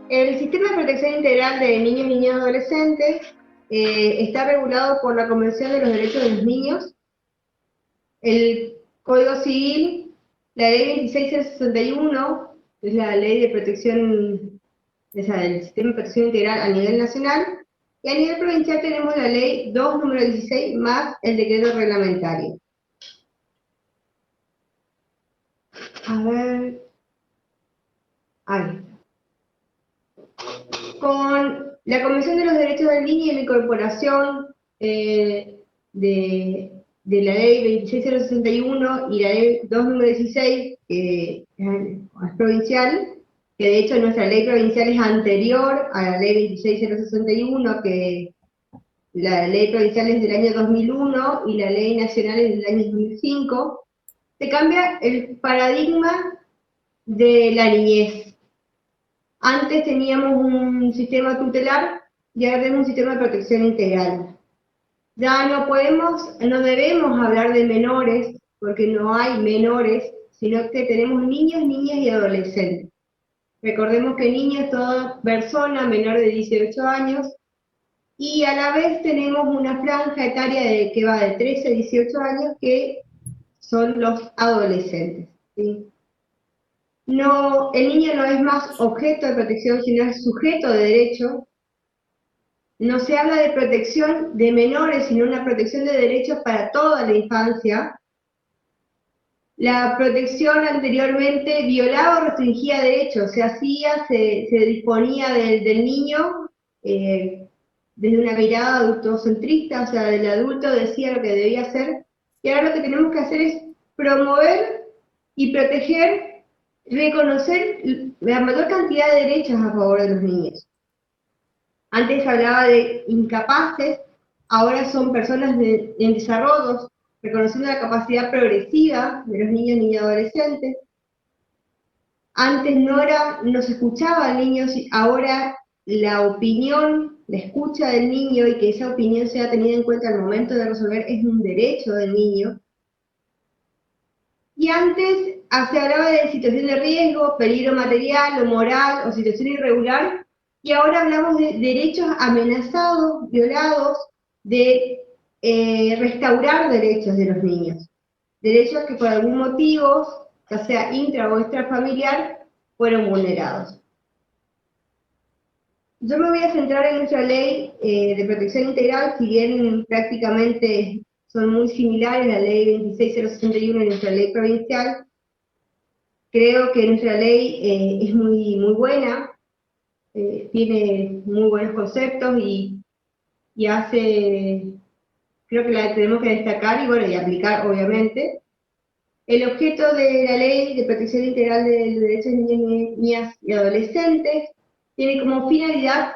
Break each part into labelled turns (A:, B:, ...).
A: El sistema de protección integral de niños, niñas y adolescentes está regulado por la Convención de los Derechos de los Niños, el Código Civil, la Ley 26061, que es la Ley de Protección, del Sistema de Protección Integral a nivel nacional, y a nivel provincial tenemos la Ley 2, número 16, más el decreto reglamentario. A ver... Ahí. Con la Convención de los Derechos del Niño y la incorporación de la Ley 26061 y la Ley 2 número 16, que es provincial, que de hecho nuestra ley provincial es anterior a la Ley 26061, que la ley provincial es del año 2001 y la ley nacional es del año 2005, se cambia el paradigma de la niñez. Antes teníamos un sistema tutelar y ahora tenemos un sistema de protección integral. Ya no debemos hablar de menores, porque no hay menores, sino que tenemos niños, niñas y adolescentes. Recordemos que niño es toda persona menor de 18 años, y a la vez tenemos una franja etaria que va de 13 a 18 años, que son los adolescentes, ¿sí? No, el niño no es más objeto de protección, sino es sujeto de derecho. No se habla de protección de menores, sino una protección de derechos para toda la infancia. La protección anteriormente violaba o restringía derechos, se disponía del niño desde una mirada adultocentrista, o sea, el adulto decía lo que debía hacer, y ahora lo que tenemos que hacer es promover y proteger, reconocer la mayor cantidad de derechos a favor de los niños. Antes hablaba de incapaces, ahora son personas en desarrollo, reconociendo la capacidad progresiva de los niños, niñas y adolescentes. Antes no se escuchaba al niño, ahora la opinión, la escucha del niño y que esa opinión sea tenida en cuenta al momento de resolver es un derecho del niño. Y antes se hablaba de situación de riesgo, peligro material o moral o situación irregular, y ahora hablamos de derechos amenazados, violados, de restaurar derechos de los niños. Derechos que por algún motivo, ya sea intra o extrafamiliar, fueron vulnerados. Yo me voy a centrar en nuestra ley de protección integral, si bien prácticamente son muy similares, la ley 26061 y nuestra ley provincial. Creo que nuestra ley es muy buena, tiene muy buenos conceptos y creo que la tenemos que destacar y aplicar obviamente. El objeto de la Ley de Protección Integral de los Derechos de Niñas, Niñas y Adolescentes tiene como finalidad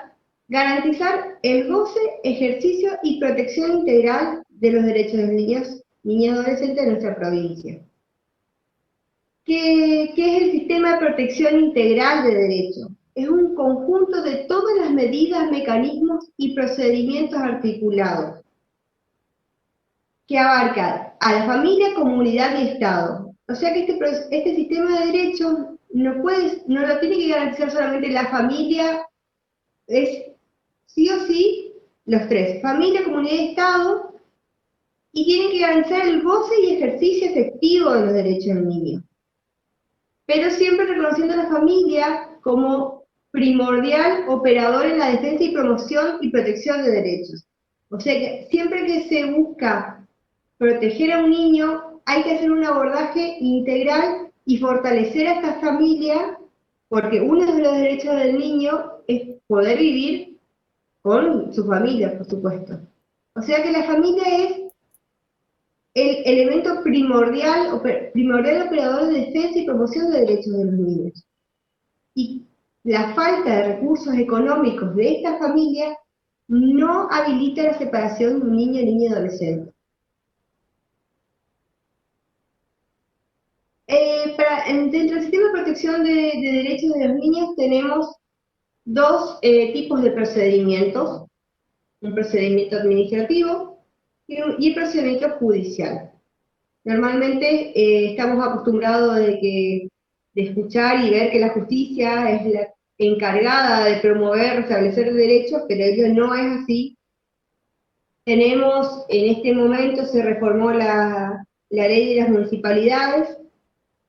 A: garantizar el goce, ejercicio y protección integral de los derechos de los niños, niñas y adolescentes de nuestra provincia. ¿Qué es el Sistema de Protección Integral de Derechos? Es un conjunto de todas las medidas, mecanismos y procedimientos articulados que abarca a la familia, comunidad y Estado. O sea que este sistema de derechos no lo tiene que garantizar solamente la familia, es sí o sí los tres, familia, comunidad y Estado, y tiene que garantizar el goce y ejercicio efectivo de los derechos del niño. Pero siempre reconociendo a la familia como primordial operador en la defensa y promoción y protección de derechos. O sea que siempre que se busca proteger a un niño, hay que hacer un abordaje integral y fortalecer a esta familia, porque uno de los derechos del niño es poder vivir con su familia, por supuesto. O sea que la familia es el elemento primordial operador de defensa y promoción de derechos de los niños. Y la falta de recursos económicos de esta familia no habilita la separación de un niño, niña y adolescente. Dentro del sistema de protección de derechos de los niños tenemos dos tipos de procedimientos, un procedimiento administrativo y el procedimiento judicial. Normalmente estamos acostumbrados de escuchar y ver que la justicia es encargada de promover, restablecer derechos, pero ello no es así. Tenemos, en este momento se reformó la ley de las municipalidades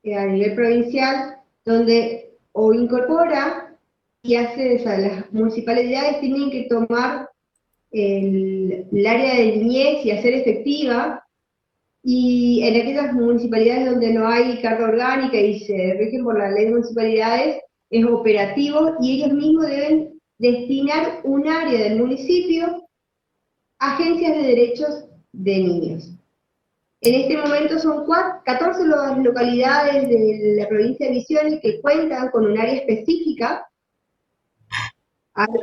A: a nivel provincial, donde o incorpora y hace, o sea, las municipalidades tienen que tomar el área de niñez y hacer efectiva, y en aquellas municipalidades donde no hay carga orgánica y se rigen por la ley de municipalidades, es operativo y ellos mismos deben destinar un área del municipio a agencias de derechos de niños. En este momento son 14 las localidades de la provincia de Misiones que cuentan con un área específica,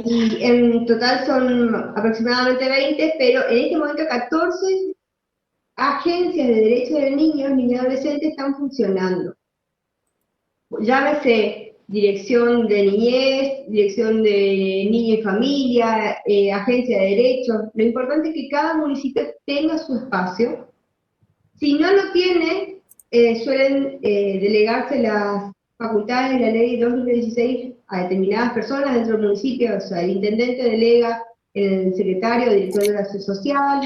A: y en total son aproximadamente 20, pero en este momento 14 agencias de derechos de niños, niños y adolescentes están funcionando. Llámese dirección de niñez, dirección de niño y familia, agencia de derechos. Lo importante es que cada municipio tenga su espacio. Si no lo tiene, suelen delegarse las facultades de la ley 2016 a determinadas personas dentro del municipio. O sea, el intendente delega el secretario o director de la acción social,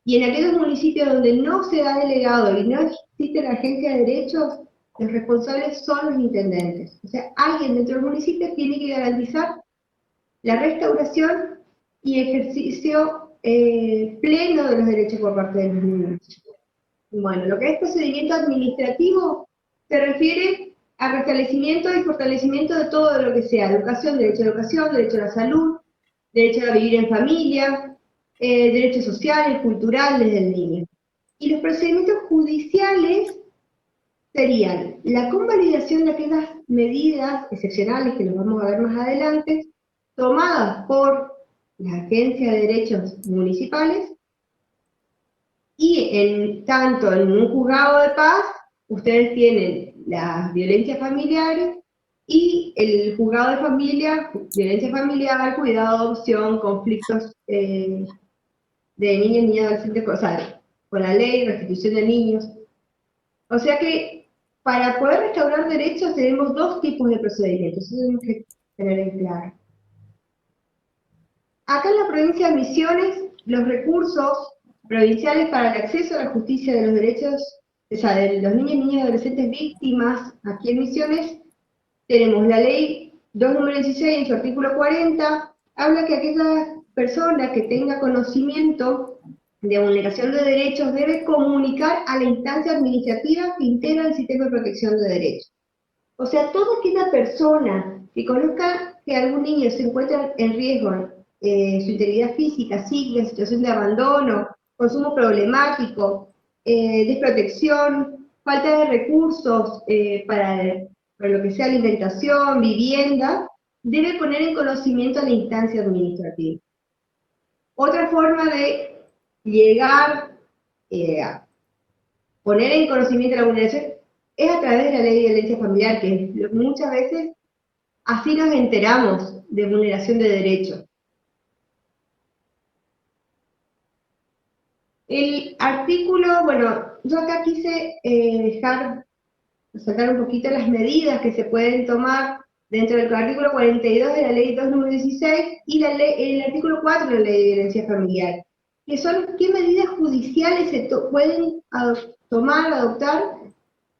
A: y en aquellos municipios donde no se ha delegado y no existe la agencia de derechos, los responsables son los intendentes. O sea, alguien dentro del municipio tiene que garantizar la restauración y ejercicio pleno de los derechos por parte de los niños. Bueno, lo que es procedimiento administrativo se refiere a restablecimiento y fortalecimiento de todo lo que sea educación, derecho a educación, derecho a la salud, derecho a vivir en familia, derechos sociales, culturales del niño. Y los procedimientos judiciales serían la convalidación de aquellas medidas excepcionales, que los vamos a ver más adelante, tomadas por la Agencia de Derechos Municipales, y tanto en un juzgado de paz, ustedes tienen las violencias familiares, y el juzgado de familia, violencia familiar, cuidado, adopción, conflictos de niños, niñas, adolescentes, o sea, con la ley, restitución de niños. O sea que para poder restaurar derechos tenemos dos tipos de procedimientos, eso tenemos que tener en claro. Acá en la provincia de Misiones, los recursos provinciales para el acceso a la justicia de los derechos, o sea, de los niños, niñas y adolescentes víctimas, aquí en Misiones, tenemos la ley 2 número 16, en su artículo 40, habla que aquella persona que tenga conocimiento de vulneración de derechos debe comunicar a la instancia administrativa que integra el sistema de protección de derechos. O sea, toda aquella persona que conozca que algún niño se encuentra en riesgo, su integridad física, psíquica, situación de abandono, consumo problemático, desprotección, falta de recursos para lo que sea alimentación, vivienda, debe poner en conocimiento a la instancia administrativa. Otra forma de llegar a poner en conocimiento la vulneración es a través de la ley de violencia familiar, que muchas veces así nos enteramos de vulneración de derechos. El artículo, bueno, yo acá quise resaltar un poquito las medidas que se pueden tomar dentro del artículo 42 de la ley 2 número 16 y el artículo 4 de la ley de violencia familiar, que son qué medidas judiciales se pueden adoptar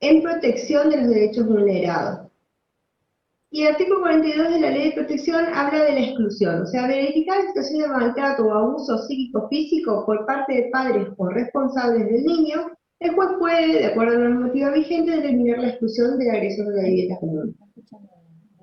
A: en protección de los derechos vulnerados. Y el artículo 42 de la Ley de Protección habla de la exclusión, o sea, verificar la situación de maltrato o abuso psíquico-físico por parte de padres o responsables del niño. El juez puede, de acuerdo a la normativa vigente, determinar la exclusión del agresor de la vivienda común.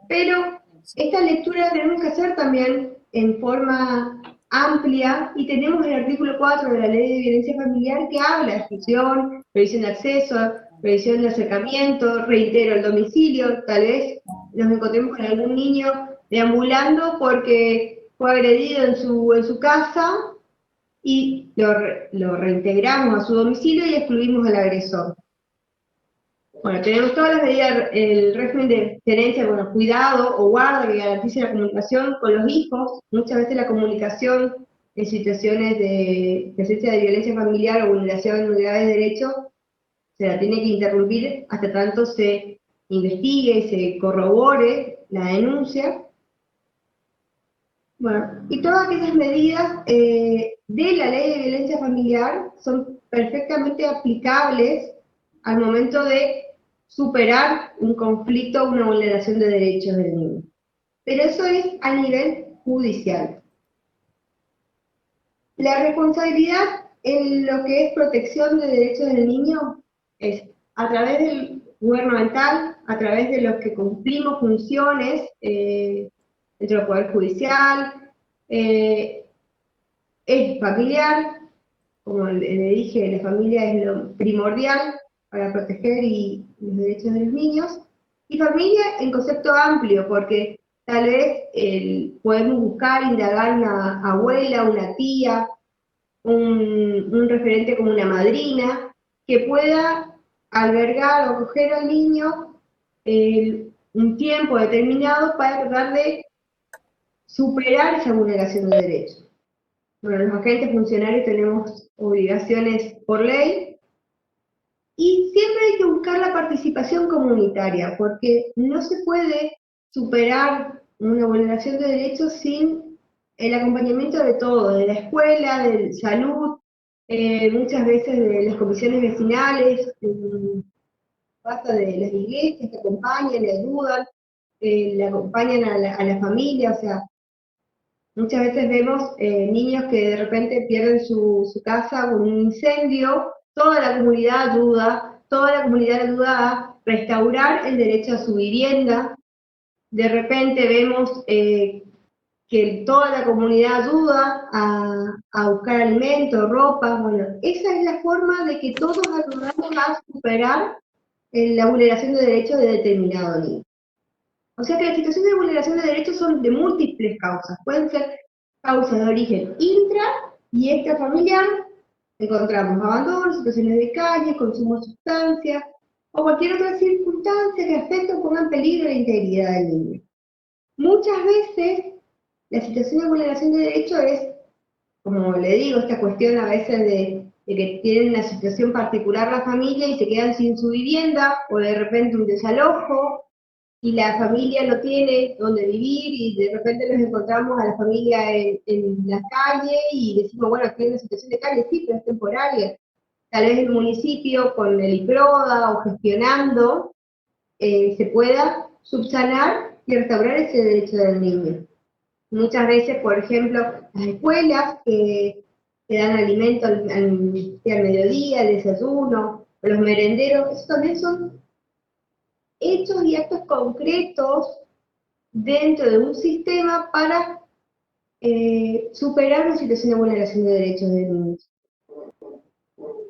A: Pero esta lectura la tenemos que hacer también en forma amplia, y tenemos el artículo 4 de la Ley de Violencia Familiar que habla de exclusión, revisión de acceso, revisión de acercamiento, reitero el domicilio. Tal vez nos encontremos con algún niño deambulando porque fue agredido en su casa, y lo reintegramos a su domicilio y excluimos al agresor. Bueno, tenemos todas las medidas, el régimen de tenencia, bueno, cuidado o guarda que garantice la comunicación con los hijos. Muchas veces la comunicación en situaciones de presencia de violencia familiar o vulneración de unidades de derecho se la tiene que interrumpir hasta tanto se investigue y se corrobore la denuncia. Bueno, y todas aquellas medidas de la ley de violencia familiar son perfectamente aplicables al momento de superar un conflicto o una vulneración de derechos del niño. Pero eso es a nivel judicial. La responsabilidad en lo que es protección de derechos del niño es a través del gubernamental, a través de los que cumplimos funciones dentro del Poder Judicial, eh, es familiar, como le dije, la familia es lo primordial para proteger los derechos de los niños, y familia en concepto amplio, porque tal vez podemos buscar, indagar una abuela, una tía, un referente como una madrina, que pueda albergar o acoger al niño un tiempo determinado para tratar de superar esa vulneración de derechos. Bueno, los agentes funcionarios tenemos obligaciones por ley y siempre hay que buscar la participación comunitaria, porque no se puede superar una vulneración de derechos sin el acompañamiento de todos, de la escuela, de salud, muchas veces de las comisiones vecinales, pasa de las iglesias que acompañan, le acompañan a la familia, o sea, muchas veces vemos niños que de repente pierden su casa con un incendio, toda la comunidad ayuda a restaurar el derecho a su vivienda. De repente vemos que toda la comunidad ayuda a buscar alimentos, ropa. Bueno, esa es la forma de que todos ayudamos a superar la vulneración de derechos de determinado niño. O sea que las situaciones de vulneración de derechos son de múltiples causas. Pueden ser causas de origen intra y extrafamiliar. Encontramos abandono, situaciones de calle, consumo de sustancias o cualquier otra circunstancia que afecte o ponga en peligro la integridad del niño. Muchas veces la situación de vulneración de derechos es, como le digo, esta cuestión a veces de que tienen una situación particular la familia y se quedan sin su vivienda, o de repente un desalojo, y la familia no tiene donde vivir y de repente nos encontramos a la familia en la calle y decimos, bueno, aquí hay una situación de calle, sí, pero es temporaria. Tal vez el municipio con el IPRODA o gestionando se pueda subsanar y restaurar ese derecho del niño. Muchas veces, por ejemplo, las escuelas que dan alimento al mediodía, el desayuno, los merenderos, eso también son hechos y actos concretos dentro de un sistema para superar una situación de vulneración de derechos de niños.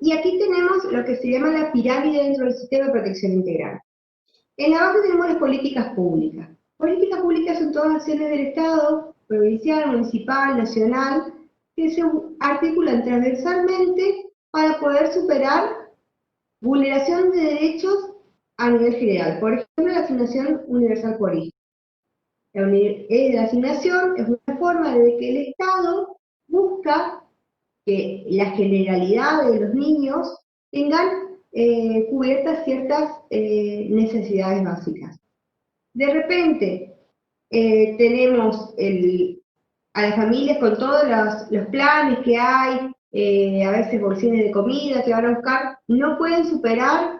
A: Y aquí tenemos lo que se llama la pirámide dentro del sistema de protección integral. En la base tenemos las políticas públicas. Políticas públicas son todas acciones del Estado, provincial, municipal, nacional, que se articulan transversalmente para poder superar vulneración de derechos a nivel general. Por ejemplo, la asignación universal por hijo. La asignación es una forma de que el Estado busca que la generalidad de los niños tengan cubiertas ciertas necesidades básicas. De repente tenemos a las familias con todos los planes que hay, a veces bolsines de comida que van a buscar, no pueden superar.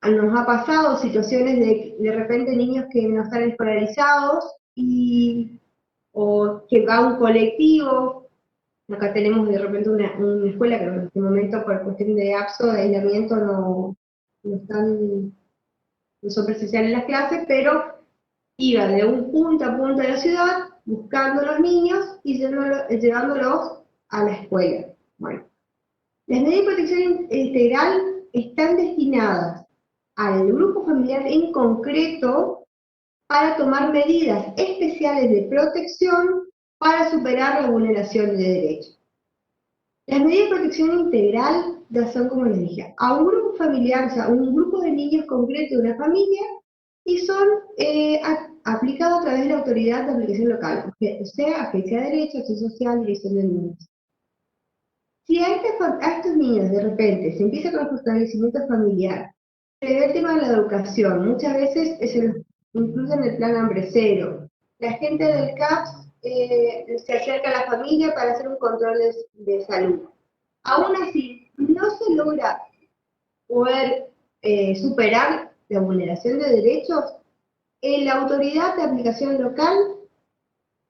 A: Nos ha pasado situaciones de repente niños que no están escolarizados o que va un colectivo. Acá tenemos de repente una escuela que en este momento por cuestión de APSO, de aislamiento, no son presenciales las clases, pero iba de un punto a punto de la ciudad buscando a los niños y llevándolos a la escuela. Bueno, las medidas de protección integral están destinadas al grupo familiar en concreto para tomar medidas especiales de protección para superar la vulneración de derechos. Las medidas de protección integral ya son, como les dije, a un grupo familiar, o sea, un grupo de niños concreto de una familia, y son aplicados a través de la autoridad de aplicación local, o sea, Agencia de Derecho, Acción Social, Dirección de Niños. Si a estos niños de repente se empieza con el fortalecimiento familiar, se ve el tema de la educación, muchas veces se los incluye en el plan hambre cero, la gente del CAPS se acerca a la familia para hacer un control de salud. Aún así, no se logra poder superar la vulneración de derechos, la autoridad de aplicación local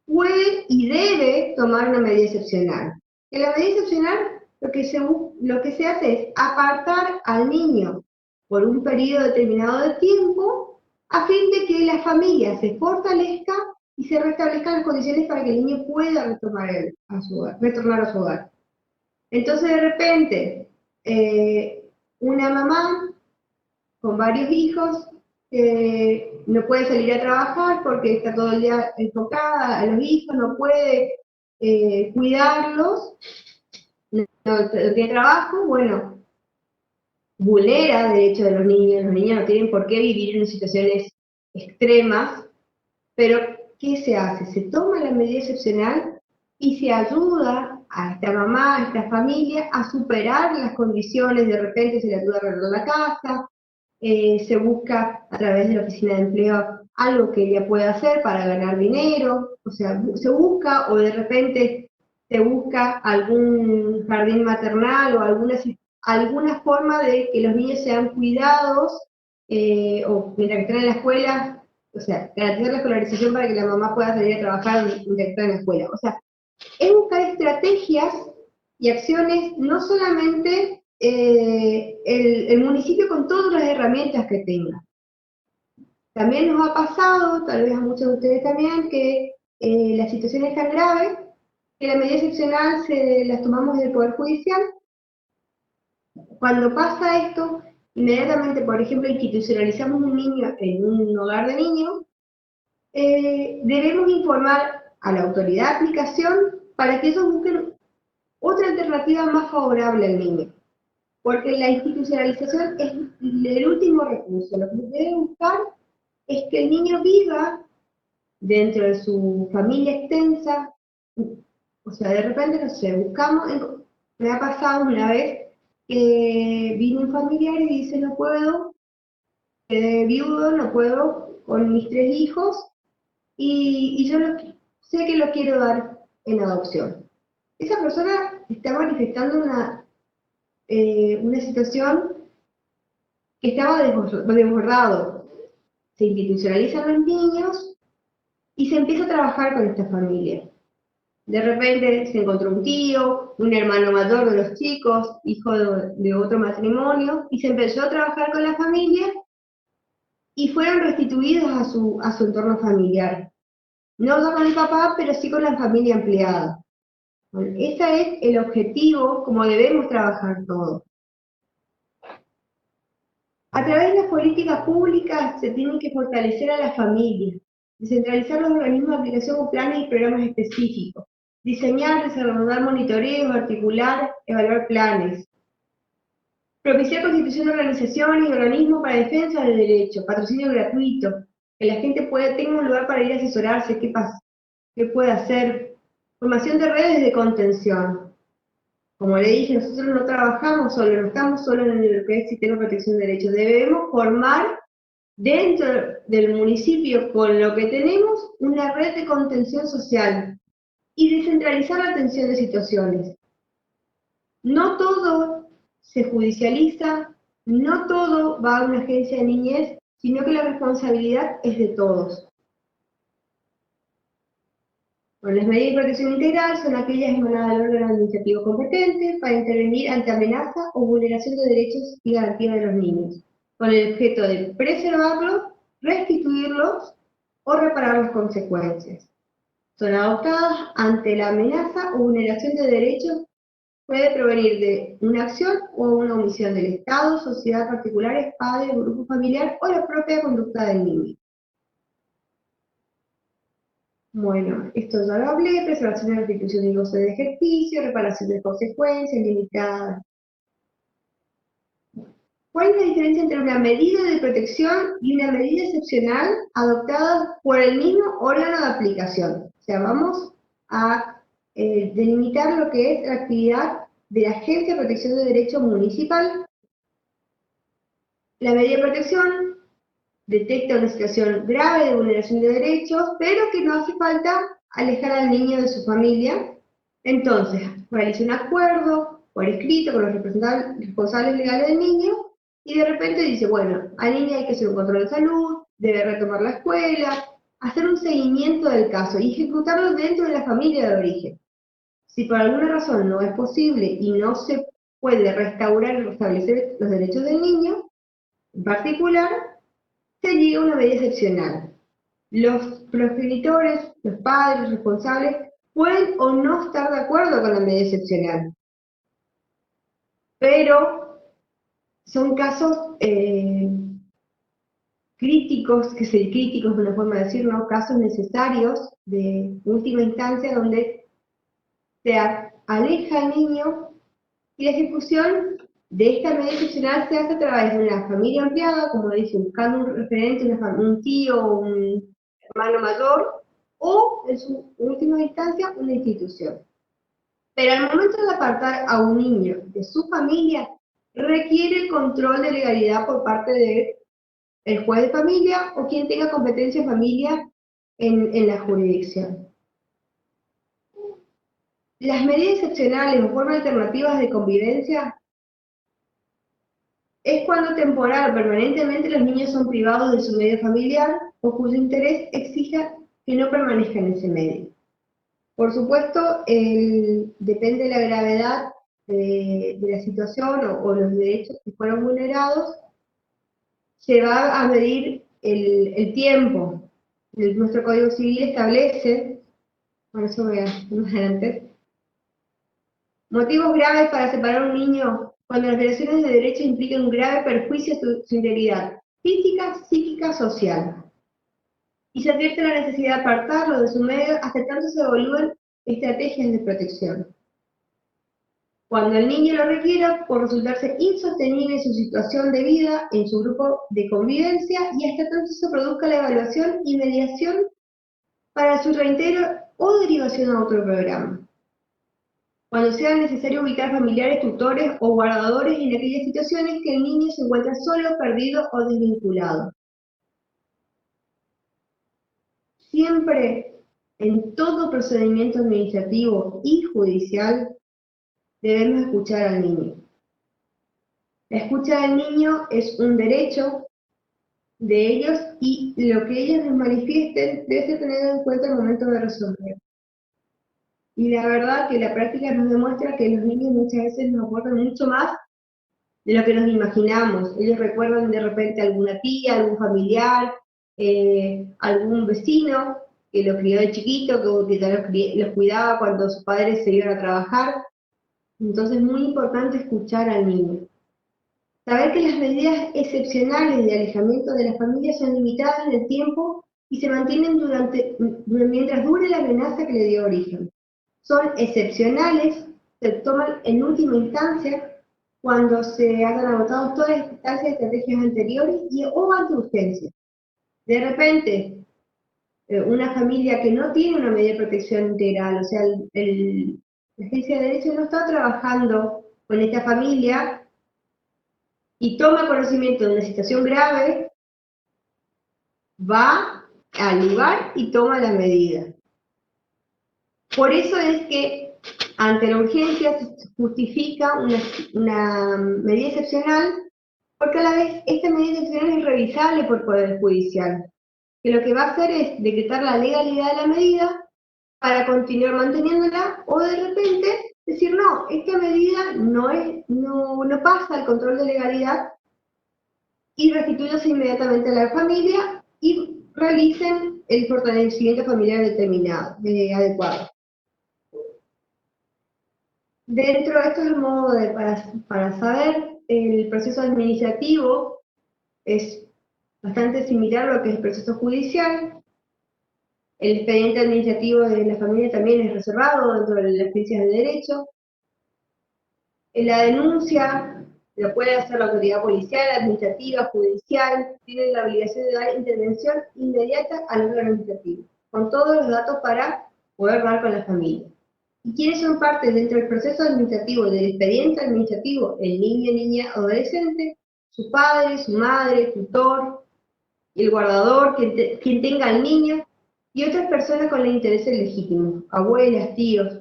A: puede y debe tomar una medida excepcional. En la medida excepcional lo que se hace es apartar al niño por un periodo determinado de tiempo a fin de que la familia se fortalezca y se restablezcan las condiciones para que el niño pueda retornar a su hogar. Entonces, de repente, una mamá con varios hijos no puede salir a trabajar porque está todo el día enfocada a los hijos, no puede cuidarlos, no tiene trabajo, bueno, vulnera derechos de los niños no tienen por qué vivir en situaciones extremas, pero ¿qué se hace? Se toma la medida excepcional y se ayuda a esta mamá, a esta familia, a superar las condiciones, de repente se le ayuda a arreglar la casa, se busca a través de la oficina de empleo algo que ella pueda hacer para ganar dinero, o sea, se busca o de repente se busca algún jardín maternal o alguna forma de que los niños sean cuidados o mientras que están en la escuela, o sea, garantizar la escolarización para que la mamá pueda salir a trabajar mientras que está en la escuela. O sea, es buscar estrategias y acciones, no solamente el municipio con todas las herramientas que tenga. También nos ha pasado, tal vez a muchos de ustedes también, que la situación es tan grave que la medida excepcional las tomamos del Poder Judicial. Cuando pasa esto, inmediatamente, por ejemplo, institucionalizamos un niño en un hogar de niños, debemos informar a la autoridad de aplicación para que ellos busquen otra alternativa más favorable al niño. Porque la institucionalización es el último recurso. Lo que se debe buscar es que el niño viva dentro de su familia extensa. O sea, de repente, no sé, me ha pasado una vez que vino un familiar y dice, no puedo, quedé viudo, no puedo con mis 3 hijos, y yo sé que lo quiero dar en adopción. Esa persona está manifestando una situación que estaba desbordado. Se institucionalizan los niños y se empieza a trabajar con esta familia. De repente se encontró un tío, un hermano mayor de los chicos, hijo de otro matrimonio, y se empezó a trabajar con la familia y fueron restituidos a su entorno familiar. No con el papá, pero sí con la familia ampliada. Bueno, ese es el objetivo, como debemos trabajar todos. A través de las políticas públicas se tienen que fortalecer a las familias, descentralizar los organismos de aplicación con planes y programas específicos, diseñar, desarrollar monitoreos, articular, evaluar planes, propiciar constitución de organizaciones y organismos para defensa del derecho, patrocinio gratuito, que la gente tenga un lugar para ir a asesorarse, qué puede hacer, formación de redes de contención. Como le dije, nosotros no trabajamos solo, no estamos solo en el que es sistema de protección de derechos, debemos formar dentro del municipio, con lo que tenemos, una red de contención social y descentralizar la atención de situaciones. No todo se judicializa, no todo va a una agencia de niñez, sino que la responsabilidad es de todos. Bueno, las medidas de protección integral son aquellas emanadas del órgano administrativo competente para intervenir ante amenaza o vulneración de derechos y garantías de los niños, con el objeto de preservarlos, restituirlos o reparar las consecuencias. Son adoptadas ante la amenaza o vulneración de derechos. Puede provenir de una acción o una omisión del Estado, sociedad particulares, padres, grupo familiar o la propia conducta del niño. Bueno, esto ya lo hablé, preservación de la restitución y goce de ejercicio, reparación de consecuencias limitadas. ¿Cuál es la diferencia entre una medida de protección y una medida excepcional adoptada por el mismo órgano de aplicación? O sea, vamos a delimitar lo que es la actividad de la Agencia de Protección de Derecho Municipal. La medida de protección detecta una situación grave de vulneración de derechos, pero que no hace falta alejar al niño de su familia. Entonces, realiza un acuerdo por escrito con los responsables legales del niño y de repente dice, bueno, al niño hay que hacer un control de salud, debe retomar la escuela, hacer un seguimiento del caso y ejecutarlo dentro de la familia de origen. Si por alguna razón no es posible y no se puede restaurar y restablecer los derechos del niño, en particular, se llega a una medida excepcional. Los progenitores, los padres responsables, pueden o no estar de acuerdo con la medida excepcional, pero son casos críticos, críticos de una forma de decir, ¿no? Casos necesarios de última instancia donde se aleja al niño y la ejecución de esta medida excepcional se hace a través de una familia ampliada, como dice, buscando un referente, un tío, un hermano mayor, o en su última instancia una institución. Pero al momento de apartar a un niño de su familia, requiere el control de legalidad por parte del juez de familia o quien tenga competencia en familia en la jurisdicción. Las medidas excepcionales o formas alternativas de convivencia es cuando temporal o permanentemente los niños son privados de su medio familiar o cuyo interés exija que no permanezca en ese medio. Por supuesto, depende de la gravedad de la situación o los derechos que fueron vulnerados, se va a medir el tiempo. Nuestro Código Civil establece, por eso voy a más adelante, motivos graves para separar a un niño cuando las violaciones de derechos implican un grave perjuicio a su integridad física, psíquica, social. Y se advierte la necesidad de apartarlo de su medio hasta tanto se evalúen estrategias de protección. Cuando el niño lo requiera, por resultarse insostenible su situación de vida en su grupo de convivencia y hasta tanto se produzca la evaluación y mediación para su reintegro o derivación a otro programa. Cuando sea necesario ubicar familiares, tutores o guardadores en aquellas situaciones que el niño se encuentra solo, perdido o desvinculado. Siempre, en todo procedimiento administrativo y judicial, debemos escuchar al niño. La escucha del niño es un derecho de ellos y lo que ellos nos manifiesten debe ser tenido en cuenta al momento de resolver. Y la verdad que la práctica nos demuestra que los niños muchas veces nos aportan mucho más de lo que nos imaginamos. Ellos recuerdan de repente a alguna tía, algún familiar, algún vecino que los crió de chiquito, que los cuidaba cuando sus padres se iban a trabajar. Entonces es muy importante escuchar al niño. Saber que las medidas excepcionales de alejamiento de la familia son limitadas en el tiempo y se mantienen mientras dure la amenaza que le dio origen. Son excepcionales, se toman en última instancia cuando se hayan agotado todas las instancias de estrategias anteriores o ante urgencia. De repente, una familia que no tiene una medida de protección integral, o sea, la agencia de derechos no está trabajando con esta familia y toma conocimiento de una situación grave, va al lugar y toma la medida. Por eso es que ante la urgencia se justifica una medida excepcional, porque a la vez esta medida excepcional es irrevisable por Poder Judicial, que lo que va a hacer es decretar la legalidad de la medida para continuar manteniéndola o de repente decir no, esta medida no pasa el control de legalidad y restituyase inmediatamente a la familia y realicen el fortalecimiento familiar determinado, adecuado. Dentro de esto es el modo para saber, el proceso administrativo es bastante similar a lo que es el proceso judicial. El expediente administrativo de la familia también es reservado dentro de las ciencias de derecho. La denuncia lo puede hacer la autoridad policial, administrativa, judicial, tiene la obligación de dar intervención inmediata al órgano administrativo, con todos los datos para poder dar con la familia. ¿Y quiénes son parte dentro del proceso administrativo, del expediente administrativo? El niño, niña, adolescente, su padre, su madre, tutor, el guardador, quien tenga al niño, y otras personas con los intereses legítimos, abuelas, tíos.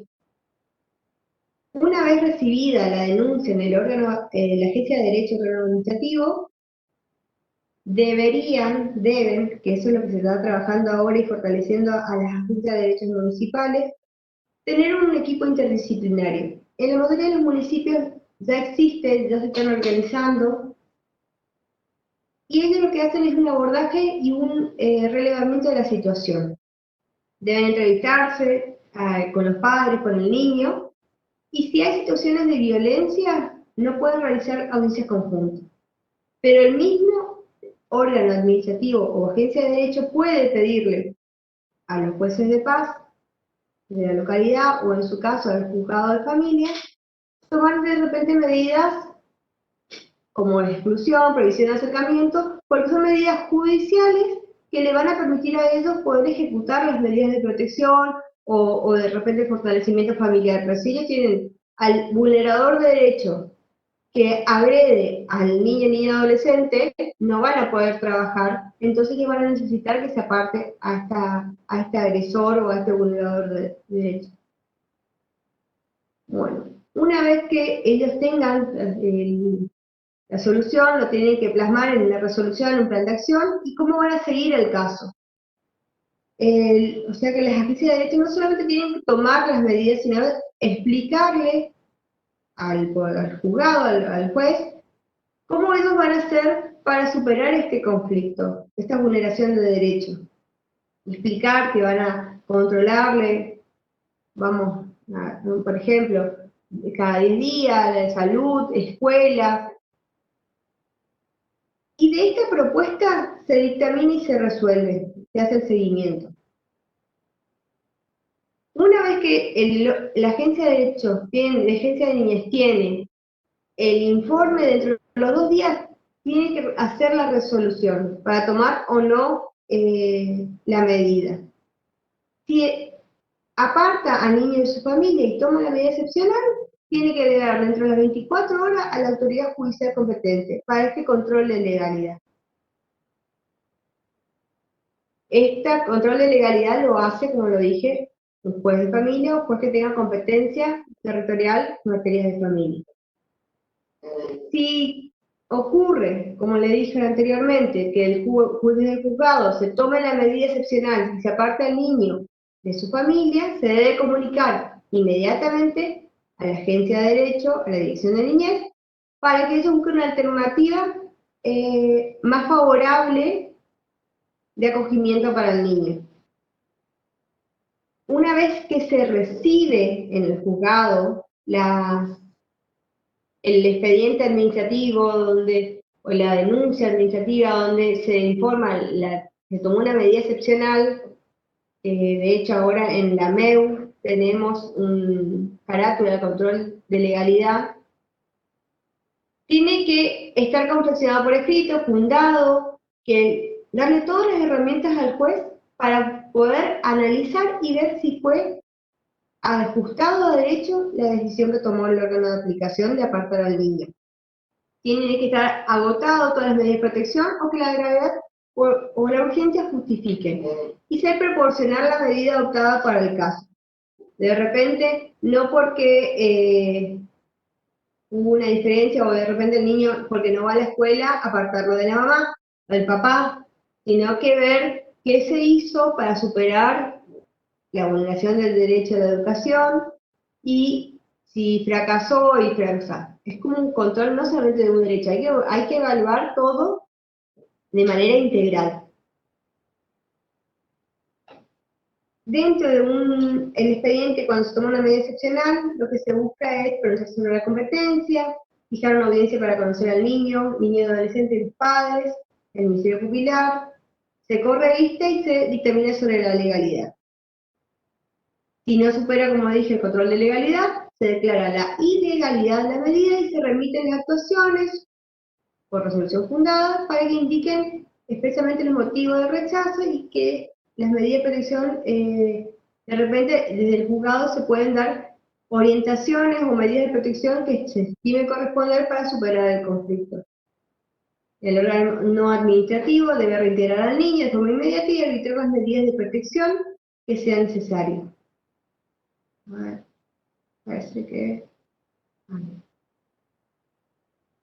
A: Una vez recibida la denuncia en el órgano, la Agencia de Derecho Administrativo, deben, que eso es lo que se está trabajando ahora y fortaleciendo a las agencias de derechos municipales, tener un equipo interdisciplinario. En la mayoría de los municipios ya existen, ya se están organizando, y ellos lo que hacen es un abordaje y un relevamiento de la situación. Deben entrevistarse con los padres, con el niño, y si hay situaciones de violencia, no pueden realizar audiencias conjuntas. Pero el mismo órgano administrativo o agencia de derecho puede pedirle a los jueces de paz de la localidad, o en su caso al juzgado de familia, tomar de repente medidas como la exclusión, prohibición de acercamiento, porque son medidas judiciales que le van a permitir a ellos poder ejecutar las medidas de protección o de repente fortalecimiento familiar. Pero si ellos tienen al vulnerador de derechos que agrede al niño, niña, adolescente, no van a poder trabajar, entonces ellos van a necesitar que se aparte a este agresor o a este vulnerador de derechos. Bueno, una vez que ellos tengan la solución, lo tienen que plasmar en una resolución, en un plan de acción, y cómo van a seguir el caso. O sea que las agencias de derecho no solamente tienen que tomar las medidas, sino explicarle al juzgado, al juez, cómo ellos van a hacer para superar este conflicto, esta vulneración de derechos. Explicar que van a controlarle, vamos, por ejemplo, cada 10 días, de salud, escuela. Y de esta propuesta se dictamina y se resuelve, se hace el seguimiento. Una vez que la agencia de derechos tiene, la agencia de niñez tiene el informe, dentro de los 2 días tiene que hacer la resolución para tomar o no la medida. Si aparta al niño de su familia y toma la medida excepcional, tiene que llegar dentro de las 24 horas a la autoridad judicial competente para este control de legalidad. Este control de legalidad lo hace, como lo dije, un juez de familia o juez que tenga competencia territorial en materia de familia. Si ocurre, como le dije anteriormente, que el juez del juzgado se tome la medida excepcional y se aparta al niño de su familia, se debe comunicar inmediatamente a la Agencia de Derecho, a la Dirección de Niñez, para que ellos busquen una alternativa más favorable de acogimiento para el niño. Una vez que se recibe en el juzgado el expediente administrativo o la denuncia administrativa donde se informa, se tomó una medida excepcional, de hecho ahora en la MEU tenemos un carátula de control de legalidad, tiene que estar confeccionado por escrito, fundado, que darle todas las herramientas al juez para poder analizar y ver si fue ajustado a derecho la decisión que tomó el órgano de aplicación de apartar al niño. Tiene que estar agotado todas las medidas de protección o que la gravedad o la urgencia justifiquen. Y ser proporcional la medida adoptada para el caso. De repente, no porque hubo una diferencia o de repente el niño, porque no va a la escuela, apartarlo de la mamá o del papá, sino que ver qué se hizo para superar la vulneración del derecho a la educación y si fracasó y fracasó. Es como un control no solamente de un derecho, hay que evaluar todo de manera integral. Dentro de el expediente, cuando se toma una medida excepcional, lo que se busca es pronunciarse sobre la competencia, fijar una audiencia para conocer al niño y adolescente y los padres, el Ministerio Pupil, se corre vista y se dictamina sobre la legalidad. Si no supera, como dije, el control de legalidad, se declara la ilegalidad de la medida y se remiten las actuaciones por resolución fundada para que indiquen expresamente los motivos de rechazo y que las medidas de protección, de repente, desde el juzgado se pueden dar orientaciones o medidas de protección que se estime corresponder para superar el conflicto. El órgano no administrativo debe reintegrar al niño de forma inmediata y arbitrar las medidas de protección que sean necesarias. A ver, parece que...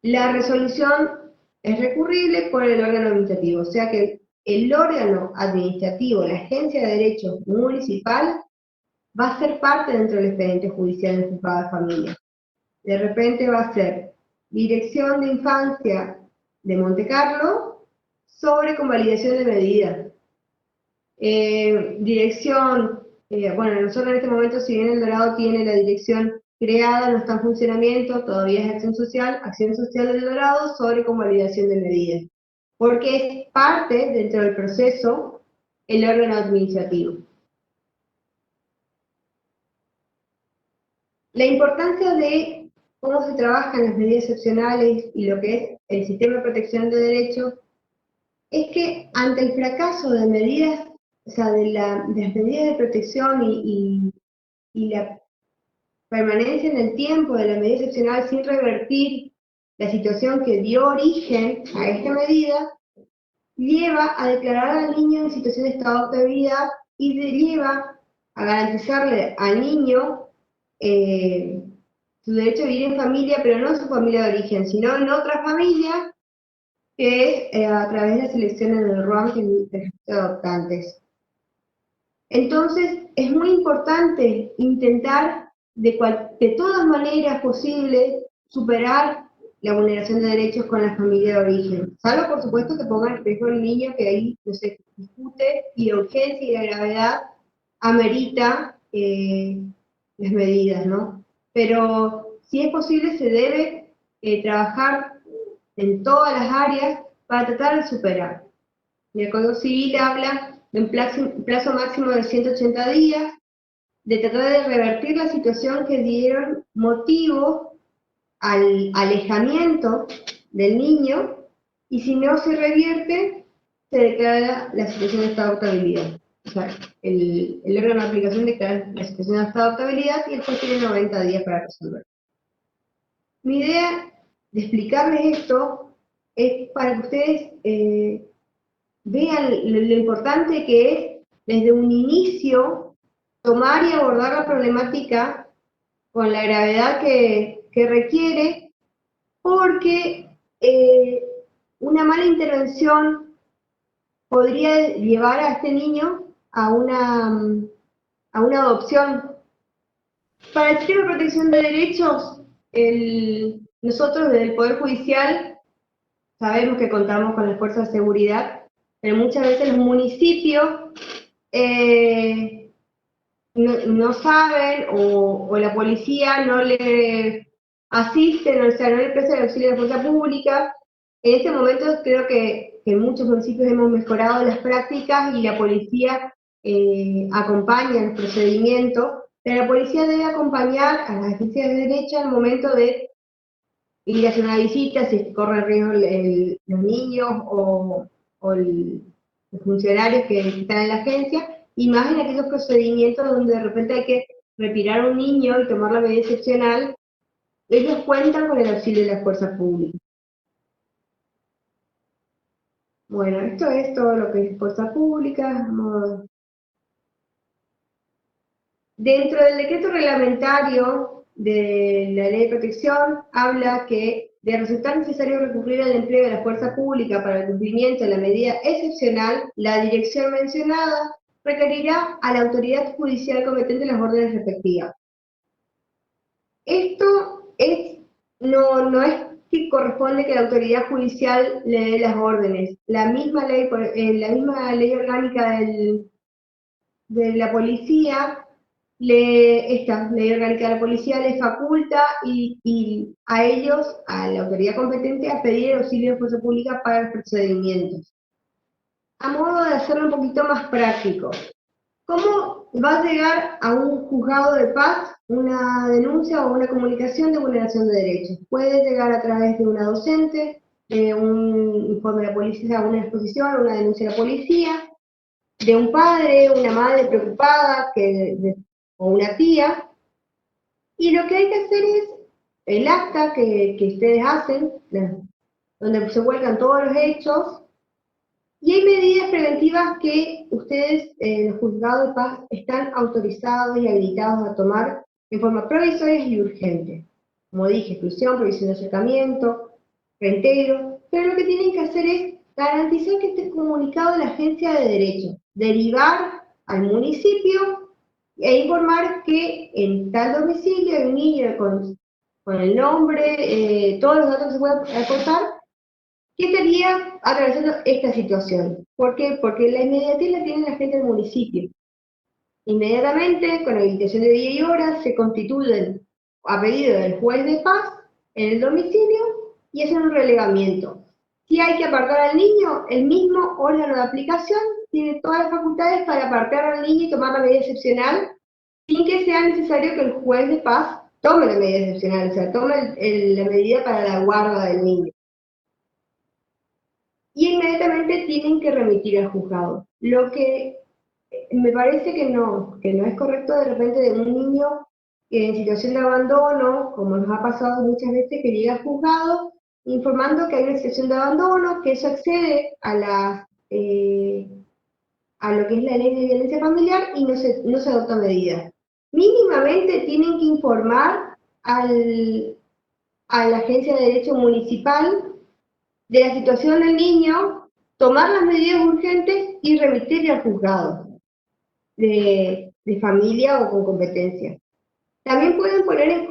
A: La resolución es recurrible por el órgano administrativo, o sea que el órgano administrativo, la Agencia de Derechos Municipal, va a ser parte dentro del expediente judicial del juzgado de familia. De repente va a ser Dirección de Infancia de Monte Carlo sobre convalidación de medidas. Dirección, bueno, nosotros en este momento, si bien El Dorado tiene la dirección creada, no está en funcionamiento, todavía es Acción Social del Dorado sobre convalidación de medidas, porque es parte dentro del proceso el órgano administrativo. La importancia de cómo se trabajan las medidas excepcionales y lo que es el sistema de protección de derechos es que ante el fracaso de medidas, o sea, de las medidas de protección y la permanencia en el tiempo de la medida excepcional sin revertir la situación que dio origen a esta medida, lleva a declarar al niño en situación de estado de vida y lleva a garantizarle al niño su derecho a vivir en familia, pero no en su familia de origen, sino en otra familia, que es a través de la selección en el RUAM de adoptantes. Entonces, es muy importante intentar de todas maneras posibles superar la vulneración de derechos con la familia de origen, salvo por supuesto que ponga en riesgo al niño, que ahí no se discute y la urgencia y la gravedad amerita las medidas, ¿no? Pero si es posible se debe trabajar en todas las áreas para tratar de superar. Y el Código Civil habla de un plazo máximo de 180 días, de tratar de revertir la situación que dieron motivo al alejamiento del niño, y si no se revierte, se declara la situación de estado de adoptabilidad. O sea, el órgano de aplicación declara la situación de estado de adoptabilidad y el juez tiene 90 días para resolver. Mi idea de explicarles esto es para que ustedes vean lo importante que es desde un inicio tomar y abordar la problemática con la gravedad que requiere, porque una mala intervención podría llevar a este niño a una adopción. Para el sistema de protección de derechos, nosotros desde el Poder Judicial sabemos que contamos con las fuerzas de seguridad, pero muchas veces los municipios no saben o la policía no le asiste, o sea, no le presta el auxilio de la fuerza pública. En este momento creo que en muchos municipios hemos mejorado las prácticas y la policía acompaña el procedimiento, pero la policía debe acompañar a las agencias de derecho al momento de ir a hacer una visita, si corre riesgo los niños o los funcionarios que están en la agencia, y más en aquellos procedimientos donde de repente hay que retirar a un niño y tomar la medida excepcional, ellos cuentan con el auxilio de las fuerzas públicas. Bueno, esto es todo lo que es fuerza pública. Dentro del decreto reglamentario de la Ley de Protección, habla que de resultar necesario recurrir al empleo de la fuerza pública para el cumplimiento de la medida excepcional, la dirección mencionada requerirá a la autoridad judicial competente las órdenes respectivas. Esto no es que corresponde que la autoridad judicial le dé las órdenes. La misma ley orgánica de la policía, esta ley orgánica de la policía les faculta y a ellos, a la autoridad competente, a pedir el auxilio de fuerza pública para los procedimientos. A modo de hacerlo un poquito más práctico, ¿cómo va a llegar a un juzgado de paz una denuncia o una comunicación de vulneración de derechos? Puede llegar a través de una docente, de un informe de la policía, una exposición, una denuncia de la policía, de un padre, una madre preocupada o una tía, y lo que hay que hacer es el acta que ustedes hacen, donde se vuelcan todos los hechos, y hay medidas preventivas que ustedes, los juzgados de paz, están autorizados y habilitados a tomar en forma provisoria y urgente. Como dije, exclusión, prohibición de acercamiento, reintegro, pero lo que tienen que hacer es garantizar que esté comunicado a la agencia de derecho, derivar al municipio e informar que en tal domicilio hay un niño con el nombre, todos los datos que se puedan aportar, que estaría atravesando esta situación. ¿Por qué? Porque la inmediatez la tiene la gente del municipio. Inmediatamente, con la habilitación de día y hora, se constituyen a pedido del juez de paz en el domicilio y hacen un relevamiento. Si hay que apartar al niño, el mismo órgano de aplicación tiene todas las facultades para apartar al niño y tomar la medida excepcional sin que sea necesario que el juez de paz tome la medida excepcional, o sea, tome la medida para la guarda del niño. Y inmediatamente tienen que remitir al juzgado. Lo que me parece que no es correcto de repente de un niño en situación de abandono, como nos ha pasado muchas veces, que llega al juzgado informando que hay una situación de abandono, que eso excede a lo que es la ley de violencia familiar y no se adopta medidas. Mínimamente tienen que informar a la Agencia de Derecho Municipal de la situación del niño, tomar las medidas urgentes y remitirle al juzgado de familia o con competencia. También pueden poner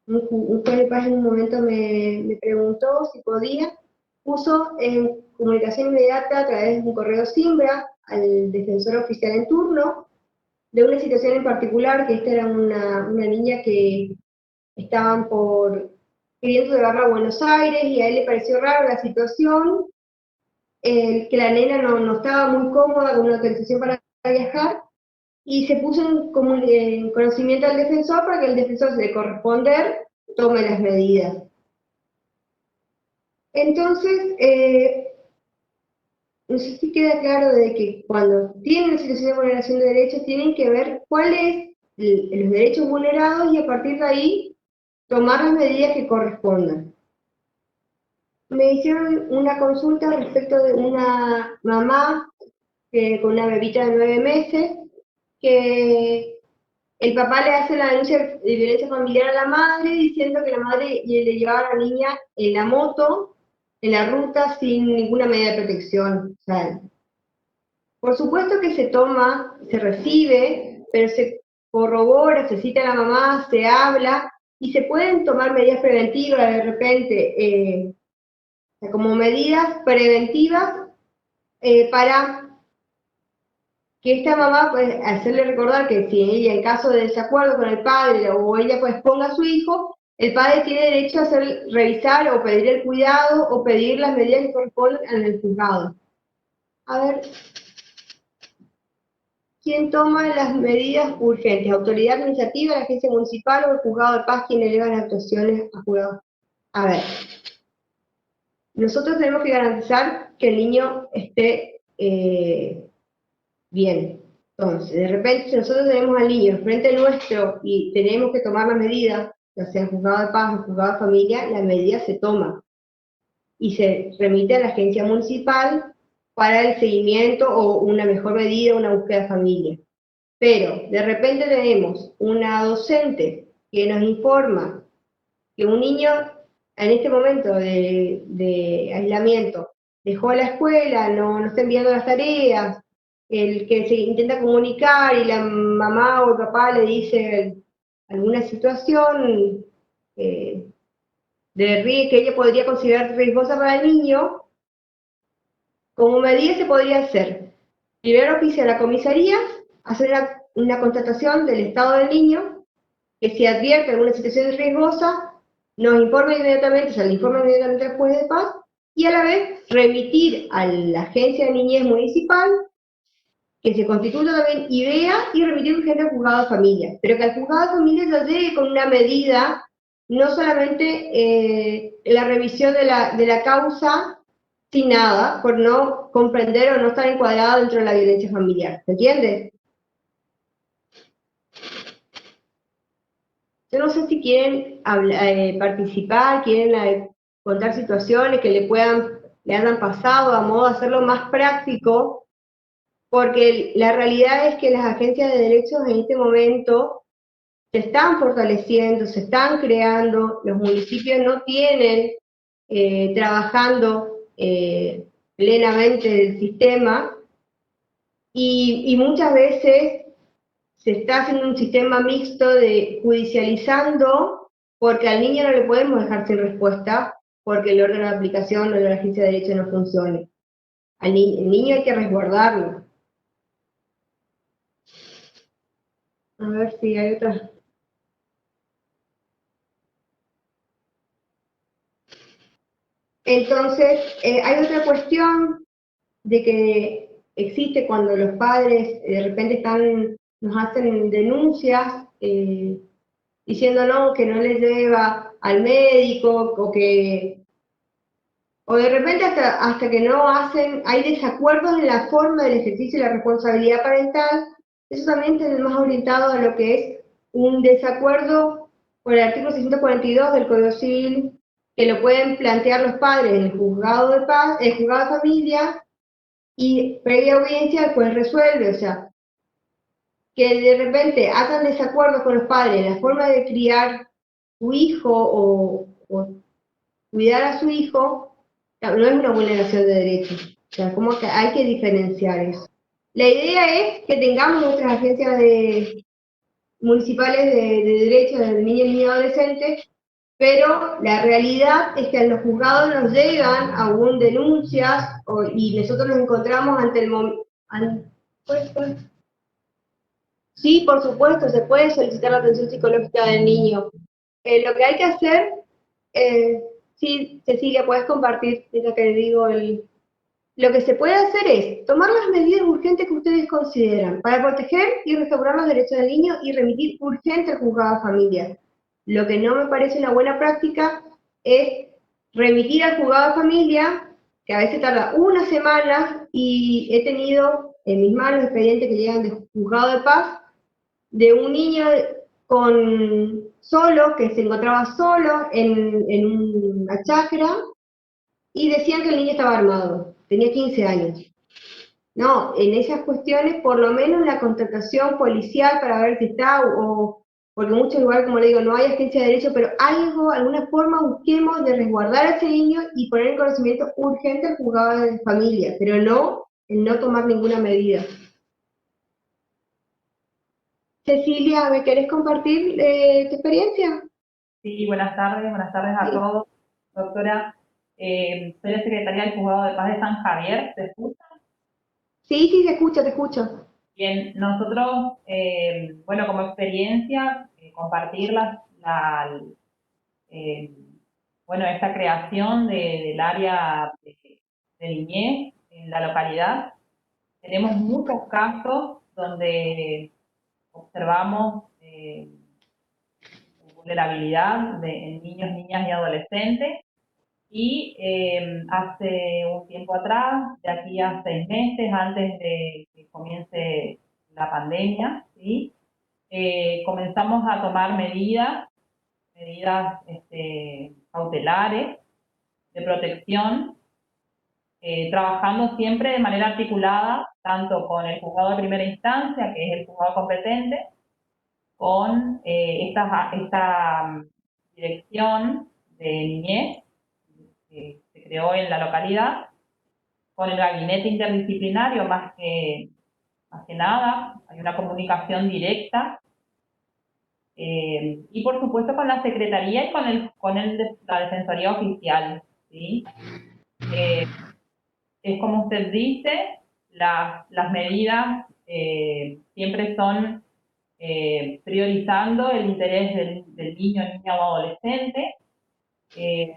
A: un juez de paz en un momento me preguntó si podía, puso en comunicación inmediata a través de un correo Simbra al defensor oficial en turno de una situación en particular, que esta era una niña que estaban queriendo llevarla a Buenos Aires y a él le pareció raro la situación, que la nena no estaba muy cómoda con una autorización para viajar, y se puso en conocimiento del defensor para que el defensor, de corresponder, tome las medidas. Entonces, no sé si queda claro de que cuando tienen una situación de vulneración de derechos, tienen que ver cuáles los derechos vulnerados y a partir de ahí tomar las medidas que correspondan. Me hicieron una consulta respecto de una mamá con una bebita de 9 meses, que el papá le hace la denuncia de violencia familiar a la madre, diciendo que la madre le llevaba a la niña en la moto, en la ruta, sin ninguna medida de protección. O sea, por supuesto que se toma, se recibe, pero se corrobora, se cita a la mamá, se habla, y se pueden tomar medidas preventivas de repente, como medidas preventivas para que esta mamá, pues, hacerle recordar que si ella, en caso de desacuerdo con el padre o ella pues ponga a su hijo, el padre tiene derecho a revisar o pedir el cuidado o pedir las medidas que corresponden en el juzgado. A ver, ¿quién toma las medidas urgentes? ¿Autoridad administrativa, la agencia municipal o el juzgado de paz quien eleva las actuaciones a juzgado? A ver, nosotros tenemos que garantizar que el niño esté bien. Entonces, de repente, si nosotros tenemos al niño frente nuestro y tenemos que tomar la medida, ya sea en juzgado de paz o juzgado de familia, la medida se toma y se remite a la agencia municipal para el seguimiento o una mejor medida, una búsqueda de familia. Pero de repente tenemos una docente que nos informa que un niño en este momento de aislamiento dejó la escuela, no está enviando las tareas, el que se intenta comunicar y la mamá o el papá le dice alguna situación que ella podría considerar riesgosa para el niño, como medida se podría hacer. Primero oficia a la comisaría, hacer una constatación del estado del niño, que si advierte alguna situación riesgosa, nos informa inmediatamente, o sea, le informa inmediatamente al juez de paz, y a la vez remitir a la agencia de niñez municipal, que se constituya también IDEA, y remitir urgente al juzgado de familia. Pero que al juzgado de familia se llegue con una medida, no solamente la revisión de la causa sin nada, por no comprender o no estar encuadrada dentro de la violencia familiar. ¿Se entiende? Yo no sé si quieren participar, quieren contar situaciones que le hayan pasado a modo de hacerlo más práctico, porque la realidad es que las agencias de derechos en este momento se están fortaleciendo, se están creando, los municipios no tienen trabajando plenamente el sistema y muchas veces se está haciendo un sistema mixto de judicializando porque al niño no le podemos dejar sin respuesta porque el órgano de aplicación o la agencia de derecho no funcione. El niño hay que resguardarlo. A ver si hay otra. Entonces, hay otra cuestión de que existe cuando los padres de repente nos hacen denuncias diciendo no, que no les lleva al médico o de repente hasta que no hacen, hay desacuerdos en la forma del ejercicio de la responsabilidad parental, eso también está más orientado a lo que es un desacuerdo por el artículo 642 del Código Civil, que lo pueden plantear los padres en el juzgado de paz, el juzgado de familia, y previa audiencia el juez resuelve, o sea, que de repente hagan desacuerdos con los padres en la forma de criar su hijo o cuidar a su hijo, no es una vulneración de derechos. O sea, como que hay que diferenciar eso. La idea es que tengamos nuestras agencias municipales de derechos del niño y niña adolescente, pero la realidad es que en los juzgados nos llegan aún denuncias y nosotros nos encontramos ante el momento. Sí, por supuesto, se puede solicitar la atención psicológica del niño. Lo que hay que hacer, eh, sí, Cecilia, puedes compartir, es lo que digo, lo que se puede hacer es tomar las medidas urgentes que ustedes consideran para proteger y restaurar los derechos del niño y remitir urgente al juzgado de familia. Lo que no me parece una buena práctica es remitir al juzgado de familia, que a veces tarda una semana, y he tenido en mis manos expedientes que llegan de juzgado de paz de un niño solo, que se encontraba solo en una chacra, y decían que el niño estaba armado, tenía 15 años. No, en esas cuestiones, por lo menos la contratación policial para ver si está, porque en muchos lugares, como le digo, no hay agencia de derecho, pero algo, alguna forma busquemos de resguardar a ese niño y poner en conocimiento urgente al juzgado de familia, pero no en no tomar ninguna medida. Cecilia, ¿me querés compartir tu experiencia?
B: Sí, buenas tardes a
A: Sí,
B: todos. Doctora, soy la secretaria del Juzgado de Paz de San Javier, ¿se escucha?
A: sí, sí, te escucho, te escucho.
B: Bien, nosotros, bueno, como experiencia, compartir eh, bueno, esta creación del área de niñez en la localidad. Tenemos muchos casos donde observamos vulnerabilidad en niños, niñas y adolescentes. Y hace un tiempo atrás, de aquí a 6 meses, antes de que comience la pandemia, ¿sí? Comenzamos a tomar medidas cautelares de protección, trabajando siempre de manera articulada, tanto con el juzgado de primera instancia, que es el juzgado competente, con esta dirección de niñez que se creó en la localidad, con el gabinete interdisciplinario más que nada, hay una comunicación directa, y por supuesto con la Secretaría y la Defensoría Oficial, ¿sí? Eh, es como usted dice, las medidas siempre son priorizando el interés del niño, niña o adolescente. Eh,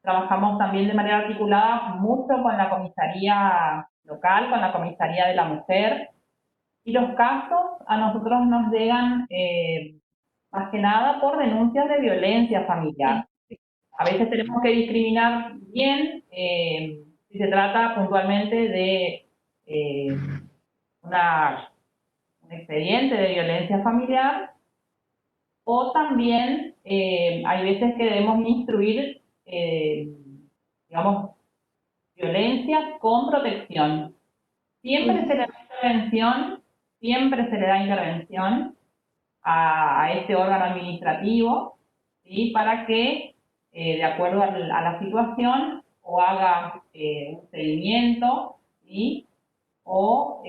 B: Trabajamos también de manera articulada mucho con la comisaría local, con la comisaría de la mujer, y los casos a nosotros nos llegan más que nada por denuncias de violencia familiar. A veces tenemos que discriminar bien si se trata puntualmente de un expediente de violencia familiar, O también hay veces que debemos instruir, digamos, violencia con protección. Siempre se le da intervención, siempre se le da intervención a este órgano administrativo, ¿sí? Para que, de acuerdo a la situación, o haga un seguimiento, ¿sí? O,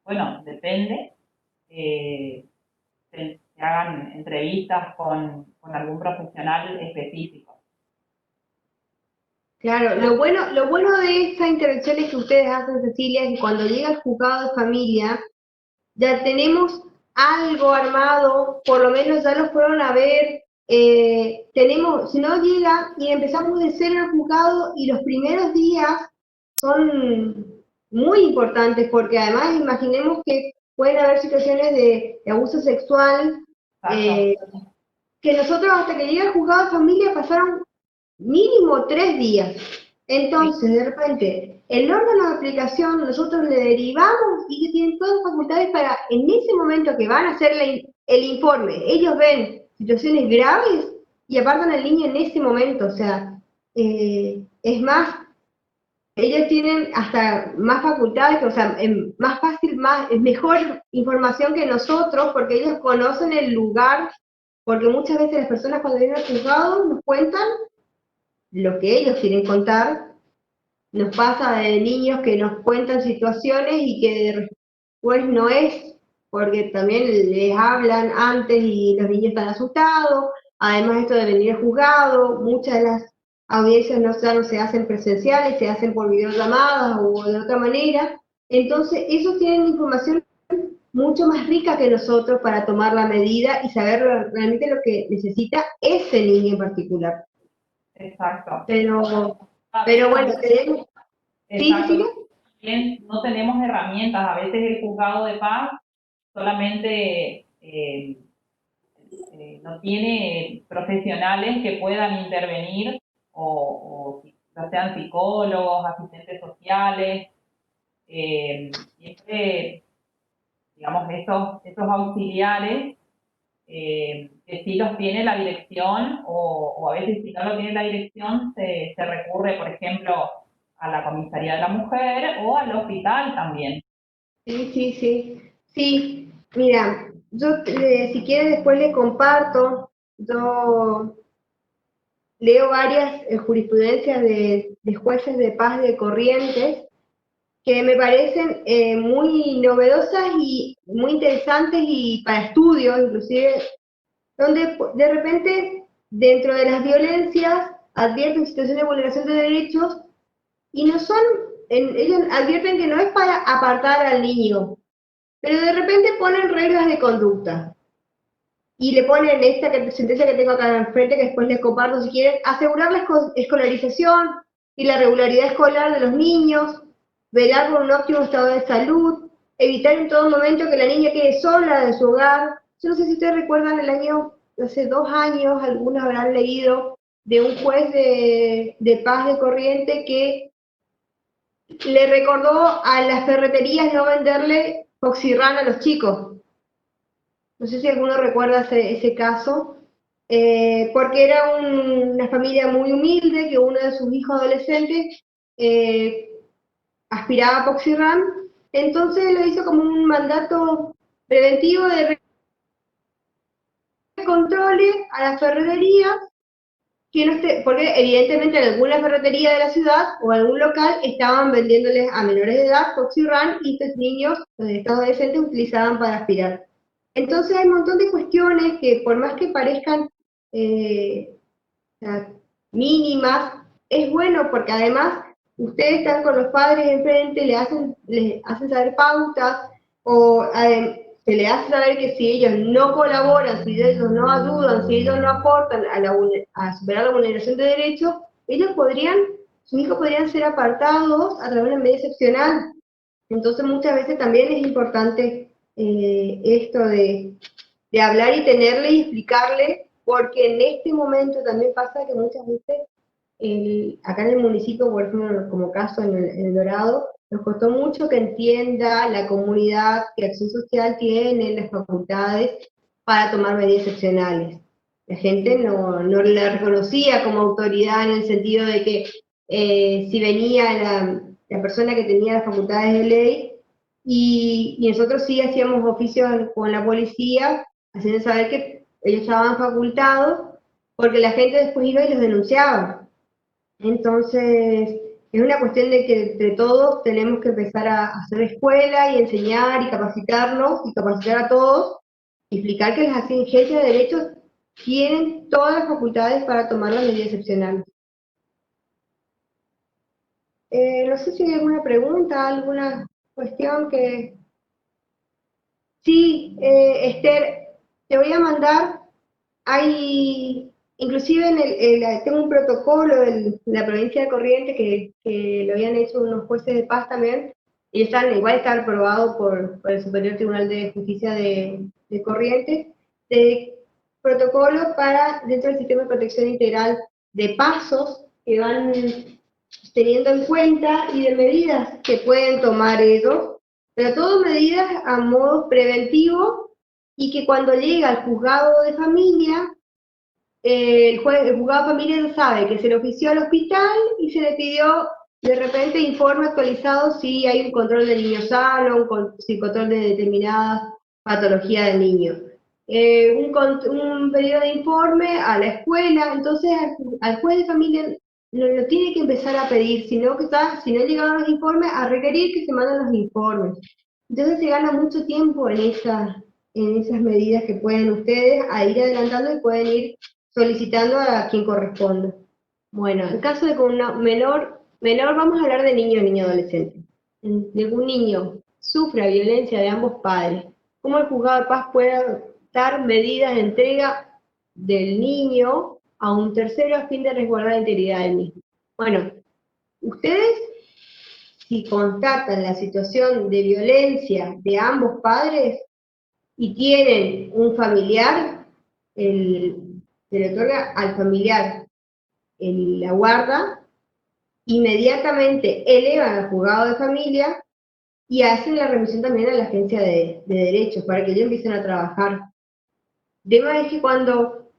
B: bueno, depende, se hagan entrevistas con algún profesional específico.
A: Claro, lo bueno de estas intervenciones que ustedes hacen, Cecilia, es que cuando llega el juzgado de familia, ya tenemos algo armado, por lo menos ya lo fueron a ver, tenemos, si no llega y empezamos de cero el juzgado y los primeros días son muy importantes porque además imaginemos que pueden haber situaciones de abuso sexual,
B: Exacto.
A: eh, que nosotros hasta que llega el juzgado de familia pasaron mínimo 3 días.
B: Sí,
A: Entonces, de repente, el órgano de aplicación nosotros le derivamos y que tienen todas las facultades para, en ese momento que van a hacer el informe, ellos ven situaciones graves y apartan al niño en ese momento. O sea, es más, ellos tienen hasta más facultades, o sea, más fácil, mejor información que nosotros, porque ellos conocen el lugar, porque muchas veces las personas cuando vienen al juzgado nos cuentan lo que ellos quieren contar. Nos pasa de niños que nos cuentan situaciones y que después no es, porque también les hablan antes y los niños están asustados. Además, esto de venir al juzgado, muchas de las audiencias ya no se hacen presenciales, se hacen por videollamadas o de otra manera. Entonces, ellos tienen información mucho más rica que nosotros para tomar la medida y saber realmente lo que necesita ese niño en particular.
B: exacto.
A: Pero,
B: A
A: pero
B: veces
A: bueno,
B: también,
A: tenemos, ¿sí,
B: exacto,
A: Cecilia?
B: también no tenemos herramientas. A veces el juzgado de paz solamente no tiene profesionales que puedan intervenir, o ya sean psicólogos, asistentes sociales, siempre, digamos, esos auxiliares, que sí los tiene la dirección, o a veces si no lo tiene la dirección, se recurre, por ejemplo, a la comisaría de la mujer o al hospital también.
A: Sí, sí, sí. Sí, mira, yo si quieres después le comparto, yo leo varias jurisprudencias de jueces de paz de Corrientes que me parecen muy novedosas y muy interesantes y para estudios, inclusive, donde de repente dentro de las violencias advierten situaciones de vulneración de derechos y no son, ellos advierten que no es para apartar al niño, pero de repente ponen reglas de conducta y le ponen esta sentencia que tengo acá enfrente, que después les comparto si quieren, asegurar la escolarización y la regularidad escolar de los niños, velar por un óptimo estado de salud, evitar en todo momento que la niña quede sola de su hogar. Yo no sé si ustedes recuerdan el año, hace 2 años, algunos habrán leído de un juez de paz de Corriente que le recordó a las ferreterías no venderle Foxirran a los chicos. No sé si alguno recuerda ese caso, porque era una familia muy humilde, que uno de sus hijos adolescentes eh, aspiraba a Poxirram, entonces lo hizo como un mandato preventivo de controle a las ferreterías, que no esté, porque evidentemente en alguna ferretería de la ciudad o algún local estaban vendiéndoles a menores de edad Foxirram y estos niños, estos adolescentes, utilizaban para aspirar. Entonces hay un montón de cuestiones que por más que parezcan eh, mínimas, es bueno porque además ustedes están con los padres enfrente, les hacen saber pautas o se les hace saber que si ellos no colaboran, si ellos no ayudan, si ellos no aportan a superar la vulneración de derechos, sus hijos podrían ser apartados a través de una medida excepcional. Entonces muchas veces también es importante esto de hablar y tenerle y explicarle, porque en este momento también pasa que muchas veces acá en el municipio, por ejemplo, como caso en el Dorado, nos costó mucho que entienda la comunidad que Acción Social tiene las facultades para tomar medidas excepcionales. La gente no la reconocía como autoridad en el sentido de que si venía la persona que tenía las facultades de ley, y nosotros sí hacíamos oficios con la policía, haciendo saber que ellos estaban facultados, porque la gente después iba y los denunciaba. Entonces, es una cuestión de que entre todos tenemos que empezar a hacer escuela y enseñar y capacitarnos y capacitar a todos y explicar que las agencias de derechos tienen todas las facultades para tomar las medidas excepcionales. No sé si hay alguna pregunta, alguna cuestión que... Sí, Esther, te voy a mandar, inclusive tengo un protocolo de la provincia de Corrientes que lo habían hecho unos jueces de paz también, y igual está aprobado por el Superior Tribunal de Justicia de Corrientes, de protocolos para, dentro del sistema de protección integral, de pasos que van teniendo en cuenta y de medidas que pueden tomar ellos, pero todo medidas a modo preventivo y que cuando llega al juzgado de familia, el juzgado de familia sabe que se le ofició al hospital y se le pidió de repente informe actualizado si hay un control del niño sano, si control de determinada patología del niño. Un pedido de informe a la escuela, entonces al juez de familia no lo tiene que empezar a pedir, sino que si no llegaron los informes, a requerir que se manden los informes. Entonces se gana mucho tiempo en esas medidas que pueden ustedes a ir adelantando y pueden ir solicitando a quien corresponda. Bueno, en caso de que un menor, vamos a hablar de niño o niño adolescente. De un niño sufra violencia de ambos padres, ¿cómo el juzgado de paz puede dar medidas de entrega del niño a un tercero a fin de resguardar la integridad del mismo? Bueno, ustedes, si constatan la situación de violencia de ambos padres y tienen un familiar, se le otorga al familiar la guarda, inmediatamente elevan al juzgado de familia y hacen la remisión también a la agencia de derechos para que ellos empiecen a trabajar. El tema es que cuando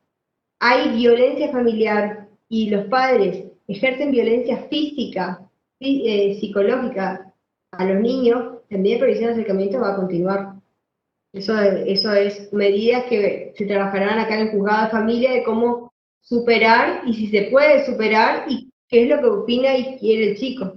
A: hay violencia familiar y los padres ejercen violencia física, psicológica a los niños, la medida de prohibición de acercamiento va a continuar. Eso es medidas que se trabajarán acá en el juzgado de familia de cómo superar y si se puede superar y qué es lo que opina y quiere el chico.